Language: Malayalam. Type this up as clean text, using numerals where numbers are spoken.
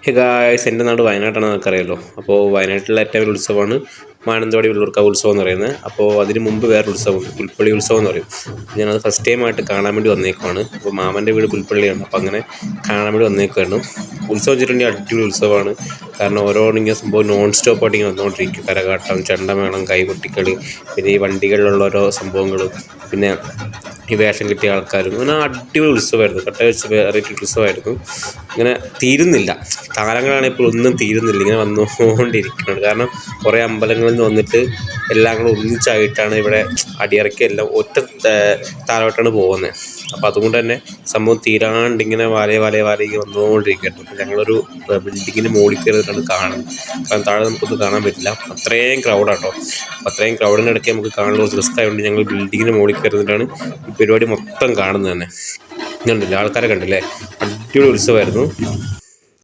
ഹേ ഗായ്സ്, എൻ്റെ നാട് വയനാട്ടാണ് നമുക്കറിയാമല്ലോ. അപ്പോൾ വയനാട്ടിലെ ഏറ്റവും വലിയ ഉത്സവമാണ് മാനന്തവാടി വെള്ളൂർക്കാവ് ഉത്സവം എന്ന് പറയുന്നത്. അപ്പോൾ അതിന് മുമ്പ് വേറൊരു ഉത്സവമുണ്ട്, പുൽപ്പള്ളി ഉത്സവം എന്ന് പറയും. ഞാനത് ഫസ്റ്റ് ടൈമായിട്ട് കാണാൻ വേണ്ടി വന്നേക്കുവാണ്. അപ്പോൾ മാമൻ്റെ വീട് പുൽപ്പള്ളിയാണ്, അപ്പോൾ അങ്ങനെ കാണാൻ വേണ്ടി വന്നേക്കുവായിരുന്നു. ഉത്സവം വെച്ചിട്ടുണ്ടെങ്കിൽ അടിപൊളി ഉത്സവമാണ്. കാരണം ഓരോന്നിങ്ങനെ സംഭവം നോൺ സ്റ്റോപ്പായിട്ട് ഇങ്ങനെ വന്നുകൊണ്ടിരിക്കും. കരകാട്ടം, ചെണ്ടമേളം, കൈകൊട്ടിക്കളി, പിന്നെ ഈ വണ്ടികളിലുള്ള ഓരോ സംഭവങ്ങളും, പിന്നെ ഈ വേഷം കിട്ടിയ ആൾക്കാരും, അങ്ങനെ അടിപൊളി ഉത്സവമായിരുന്നു. കട്ട വെച്ച് വെറൈറ്റി ഉത്സവമായിരുന്നു. ഇങ്ങനെ തീരുന്നില്ല, താരങ്ങളാണെങ്കിൽ ഇപ്പോൾ ഒന്നും തീരുന്നില്ല, ഇങ്ങനെ വന്നുകൊണ്ടിരിക്കുകയാണ്. കാരണം കുറേ അമ്പലങ്ങളിൽ നിന്ന് വന്നിട്ട് എല്ലാം കൂടെ ഒന്നിച്ചായിട്ടാണ് ഇവിടെ അടിയറക്കെല്ലാം ഒറ്റ താരമായിട്ടാണ് പോകുന്നത്. അപ്പോൾ അതുകൊണ്ട് തന്നെ സംഭവം തീരാണ്ട് ഇങ്ങനെ വാലേ വന്നുകൊണ്ടിരിക്കുകയായിരുന്നു. അപ്പോൾ ഞങ്ങളൊരു ബിൽഡിങ്ങിന് മുകളിൽ കയറിയിട്ടാണ് കാണുന്നത്. കാരണം താഴെ നമുക്കൊന്നും കാണാൻ പറ്റില്ല, അത്രയും ക്രൗഡാട്ടോ. അപ്പോൾ അത്രയും ക്രൗഡിനിടയ്ക്ക് നമുക്ക് കാണാൻ കുറച്ച് റിസ്ക് ആയതുകൊണ്ട് ഞങ്ങൾ ബിൽഡിങ്ങിന് മുകളിൽ കയറിയിട്ടാണ് ഈ പരിപാടി മൊത്തം കാണുന്നത് തന്നെ. കണ്ടില്ലേ, ആൾക്കാരെ കണ്ടില്ലേ, അടിപൊളി ഉത്സവമായിരുന്നു.